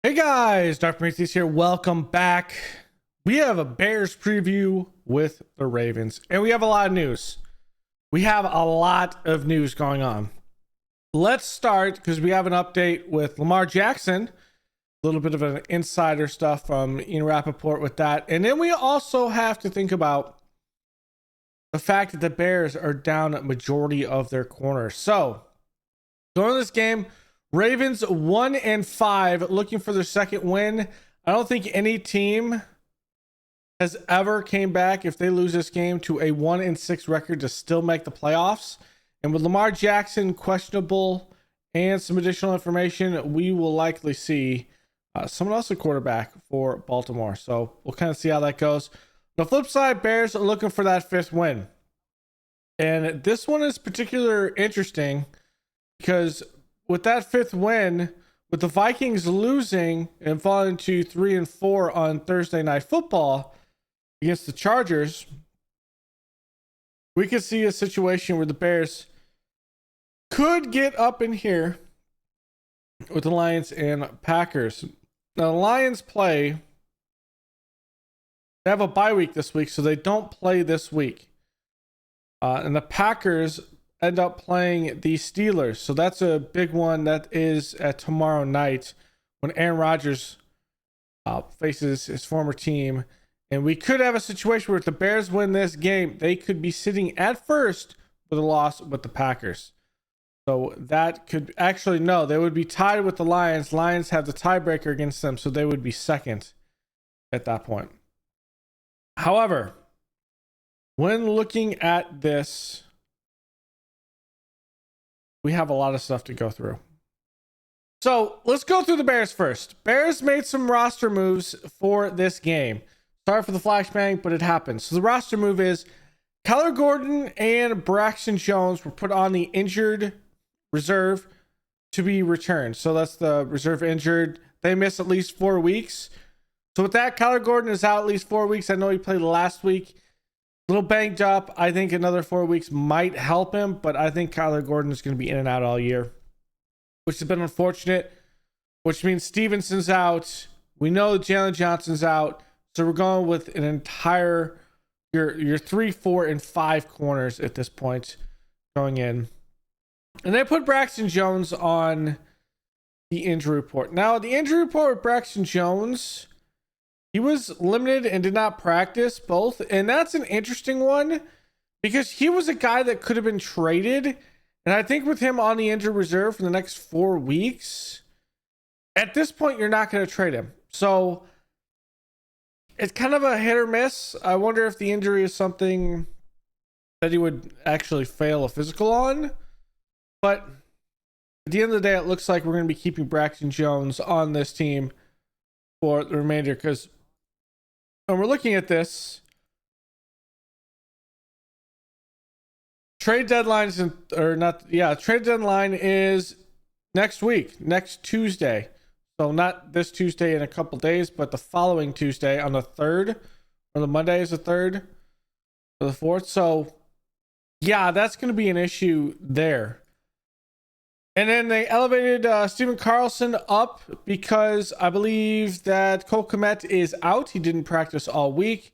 Hey guys, Dr. Macy's here. Welcome back. We have a Bears preview with the Ravens, and we have a lot of news. We have a lot of news going on. Let's start because we have an update with Lamar Jackson, a little bit of an insider stuff from Ian Rappaport with that. And then we also have to think about the fact that the Bears are down a majority of their corners. So, going to this game, Ravens 1-5, looking for their second win. I don't think any team has ever came back if they lose this game to a 1-6 record to still make the playoffs. And with Lamar Jackson questionable and some additional information, we will likely see someone else a quarterback for Baltimore. So we'll kind of see how that goes. The flip side, Bears are looking for that fifth win. And this one is particularly interesting because with that fifth win, with the Vikings losing and falling to 3-4 on Thursday Night Football against the Chargers, we could see a situation where the Bears could get up in here with the Lions and Packers. Now, the Lions they have a bye week this week, so they don't play this week. And the Packers end up playing the Steelers. So that's a big one that is at tomorrow night when Aaron Rodgers faces his former team. And we could have a situation where if the Bears win this game, they could be sitting at first with a loss with the Packers. So that could actually, no, they would be tied with the Lions. Lions have the tiebreaker against them, so they would be second at that point. However, when looking at this, we have a lot of stuff to go through. So let's go through the Bears first. Bears made some roster moves for this game. Sorry for the flashbang, but it happens. So the roster move is Kyler Gordon and Braxton Jones were put on the injured reserve to be returned. So that's the reserve injured. They miss at least 4 weeks. So with that, Kyler Gordon is out at least 4 weeks. I know he played last week. A little banged up. I think another 4 weeks might help him, but I think Kyler Gordon is going to be in and out all year, which has been unfortunate, which means Stevenson's out. We know Jalen Johnson's out. So we're going with an entire, your 3, 4, and 5 corners at this point going in. And they put Braxton Jones on the injury report. Now, the injury report with Braxton Jones, he was limited and did not practice both. And that's an interesting one because he was a guy that could have been traded. And I think with him on the injured reserve for the next 4 weeks, at this point, you're not going to trade him. So it's kind of a hit or miss. I wonder if the injury is something that he would actually fail a physical on. But at the end of the day, it looks like we're going to be keeping Braxton Jones on this team for the remainder because when we're looking at this, trade deadline is next week, next Tuesday. So not this Tuesday in a couple days, but the following Tuesday on the 3rd, or the Monday is the 3rd or the 4th. So yeah, that's going to be an issue there. And then they elevated Stephen Carlson up because I believe that Cole Kmet is out. He didn't practice all week.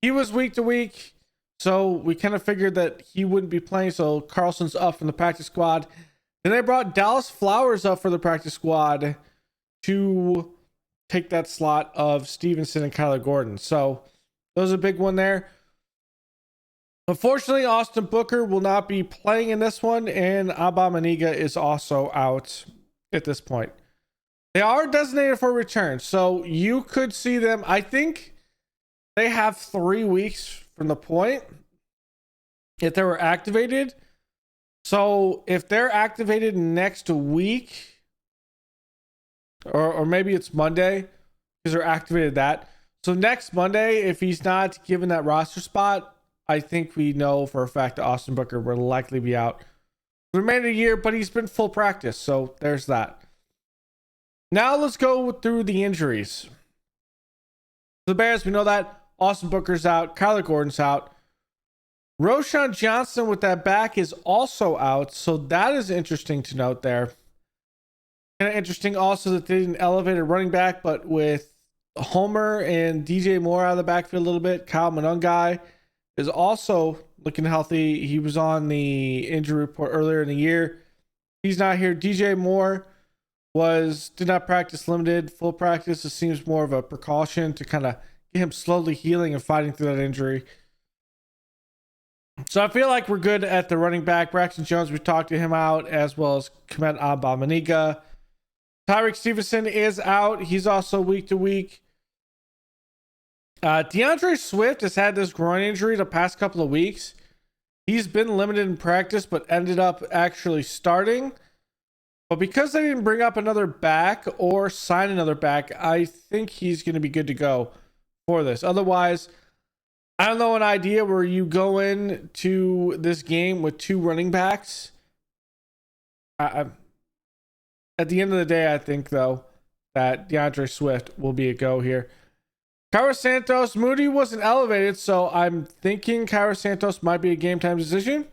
He was week to week. So we kind of figured that he wouldn't be playing. So Carlson's up from the practice squad. Then they brought Dallas Flowers up for the practice squad to take that slot of Stevenson and Kyler Gordon. So that was a big one there. Unfortunately, Austin Booker will not be playing in this one, and Abba Maniga is also out at this point. They are designated for return, so you could see them. I think they have 3 weeks from the point if they were activated. So if they're activated next week, or maybe it's Monday because they're activated that. So next Monday, if he's not given that roster spot, I think we know for a fact that Austin Booker will likely be out the remainder of the year, but he's been full practice. So there's that. Now let's go through the injuries. The Bears, we know that Austin Booker's out. Kyler Gordon's out. Roschon Johnson with that back is also out. So that is interesting to note there. Kind of interesting also that they didn't elevate a running back, but with Homer and DJ Moore out of the backfield a little bit, Kyle Monungai is also looking healthy. He was on the injury report earlier in the year. He's not here. DJ Moore did not practice limited. Full practice, it seems more of a precaution to kind of get him slowly healing and fighting through that injury. So I feel like we're good at the running back. Braxton Jones, we talked to him out, as well as Komet Abamaniga. Tyreek Stevenson is out. He's also week to week. DeAndre Swift has had this groin injury the past couple of weeks. He's been limited in practice, but ended up actually starting. But because they didn't bring up another back or sign another back, I think he's going to be good to go for this. Otherwise, I don't know an idea where you go into this game with two running backs. At the end of the day, I think, though, that DeAndre Swift will be a go here. Cairo Santos, Moody wasn't elevated, so I'm thinking Cairo Santos might be a game time decision.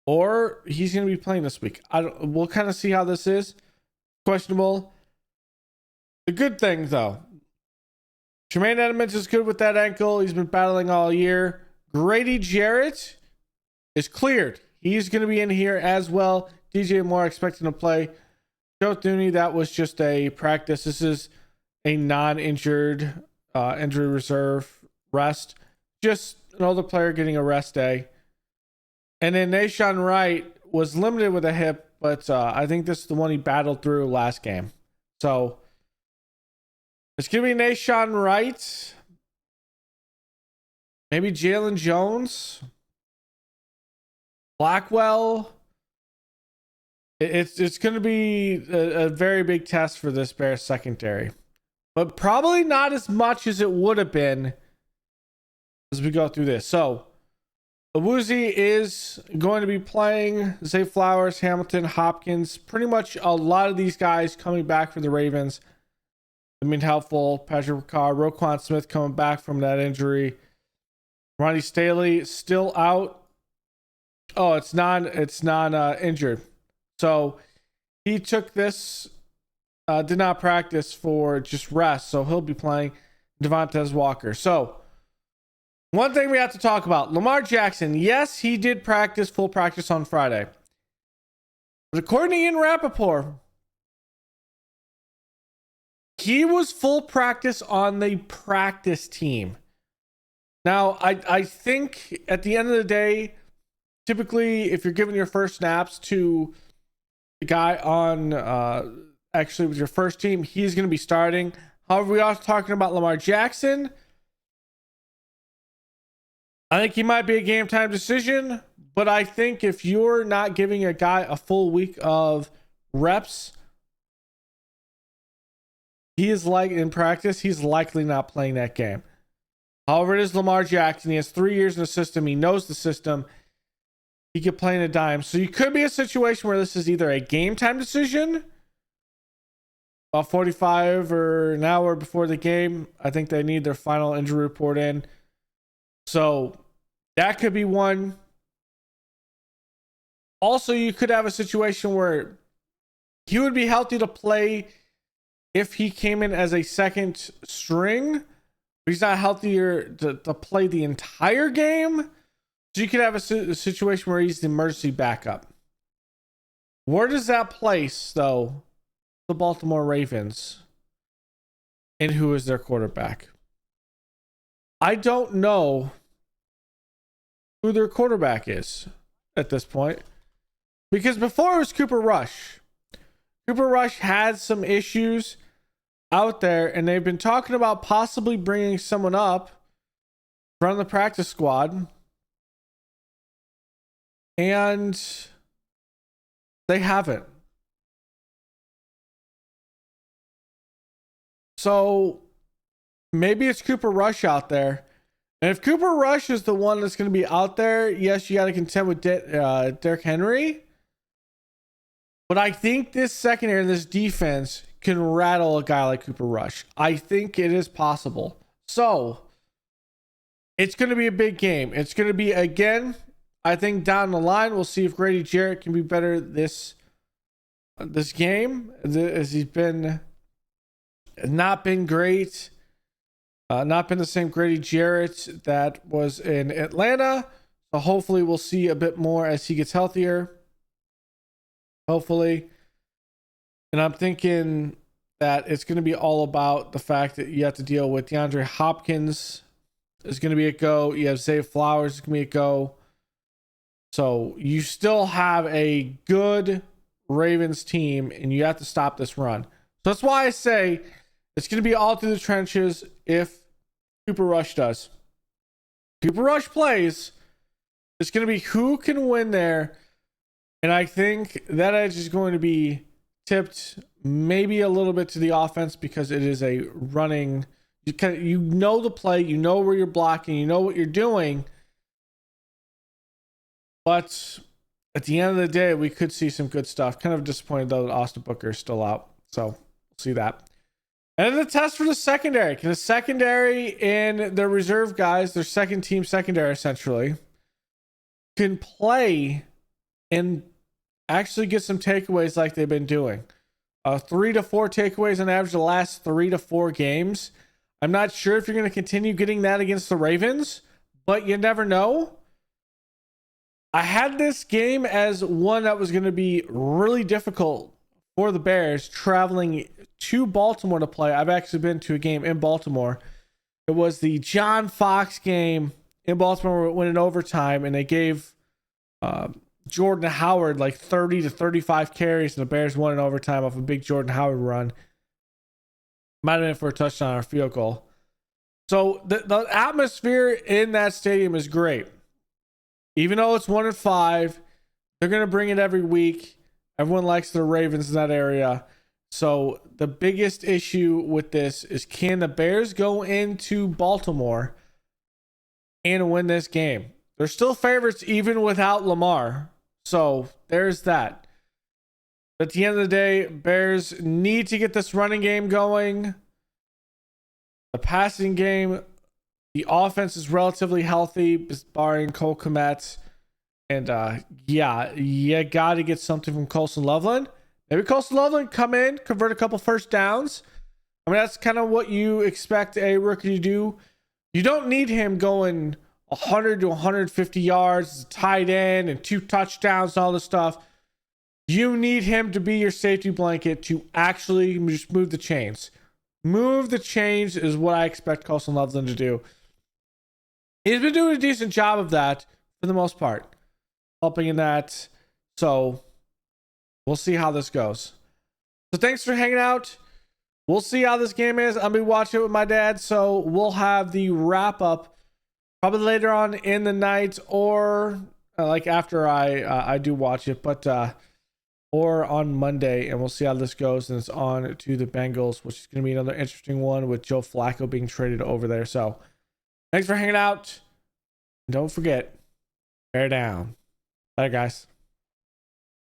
Or he's going to be playing this week. We'll kind of see how this is. Questionable. The good thing, though, Tremaine Edmonds is good with that ankle. He's been battling all year. Grady Jarrett is cleared. He's going to be in here as well. DJ Moore expecting to play. Joe Thuney, that was just a practice. This is a non-injured injury reserve rest. Just an older player getting a rest day. And then Nahshon Wright was limited with a hip, but I think this is the one he battled through last game. So it's going to be Nahshon Wright. Maybe Jalen Jones. Blackwell. It's going to be a very big test for this Bears secondary. But probably not as much as it would have been as we go through this. So Awuzie is going to be playing. Zay Flowers, Hamilton, Hopkins. Pretty much a lot of these guys coming back from the Ravens. I mean, helpful. Patrick Ricard, Roquan Smith coming back from that injury. Ronnie Staley still out. Oh, it's non injured. So he took this, did not practice for just rest. So he'll be playing Devontae Walker. So one thing we have to talk about, Lamar Jackson. Yes, he did practice, full practice on Friday. But according to Ian Rappaport, he was full practice on the practice team. Now, I think at the end of the day, typically if you're giving your first snaps to the guy on actually with your first team, he's going to be starting. However, we are talking about Lamar Jackson. I think he might be a game time decision, but I think if you're not giving a guy a full week of reps, he is like in practice, he's likely not playing that game. However, it is Lamar Jackson. He has 3 years in the system. He knows the system. He could play in a dime. So you could be a situation where this is either a game time decision, about 45 or an hour before the game. I think they need their final injury report in. So that could be one. Also, you could have a situation where he would be healthy to play if he came in as a second string. But he's not healthier to play the entire game. So you could have a situation where he's the emergency backup. Where does that place, though, the Baltimore Ravens? And who is their quarterback? I don't know who their quarterback is at this point. Because before it was Cooper Rush. Cooper Rush had some issues out there, and they've been talking about possibly bringing someone up from the practice squad. And they haven't. So maybe it's Cooper Rush out there. And if Cooper Rush is the one that's going to be out there, yes, you got to contend with Derrick Henry. But I think this secondary and this defense can rattle a guy like Cooper Rush. I think it is possible. So it's going to be a big game. It's going to be, again, I think down the line, we'll see if Grady Jarrett can be better this this game, as he's been not been great. Not been the same Grady Jarrett that was in Atlanta. So hopefully we'll see a bit more as he gets healthier. Hopefully. And I'm thinking that it's going to be all about the fact that you have to deal with DeAndre Hopkins is going to be a go. You have Zay Flowers is going to be a go. So you still have a good Ravens team, and you have to stop this run. So that's why I say it's going to be all through the trenches if Cooper Rush does. Cooper Rush plays. It's going to be who can win there. And I think that edge is going to be tipped maybe a little bit to the offense because it is a running. You know the play. You know where you're blocking. You know what you're doing. But at the end of the day, we could see some good stuff. Kind of disappointed, though, that Austin Booker is still out. So we'll see that. And then the test for the secondary. Can the secondary and their reserve guys, their second team secondary essentially, can play and actually get some takeaways like they've been doing? 3 to 4 takeaways on average the last 3 to 4 games. I'm not sure if you're going to continue getting that against the Ravens, but you never know. I had this game as one that was going to be really difficult for the Bears traveling to Baltimore to play. I've actually been to a game in Baltimore. It was the John Fox game in Baltimore. It went in overtime, and they gave Jordan Howard like 30 to 35 carries, and the Bears won in overtime off a big Jordan Howard run. Might have been for a touchdown or field goal. So the atmosphere in that stadium is great. Even though it's 1-5, they're going to bring it every week. Everyone likes the Ravens in that area. So the biggest issue with this is, can the Bears go into Baltimore and win this game? They're still favorites even without Lamar. So there's that. At the end of the day, Bears need to get this running game going. The passing game, the offense is relatively healthy, barring Cole Kmet. And you got to get something from Colson Loveland. Maybe Colson Loveland come in, convert a couple first downs. I mean, that's kind of what you expect a rookie to do. You don't need him going 100 to 150 yards, tight end, and 2 touchdowns and all this stuff. You need him to be your safety blanket to actually just move the chains. Move the chains is what I expect Colson Loveland to do. He's been doing a decent job of that for the most part, helping in that. So we'll see how this goes. So thanks for hanging out. We'll see how this game is. I'll be watching it with my dad, so we'll have the wrap up probably later on in the night, or like after I do watch it, but or on Monday, and we'll see how this goes. And it's on to the Bengals, which is going to be another interesting one with Joe Flacco being traded over there. So thanks for hanging out. Don't forget, bear down. Bye, guys.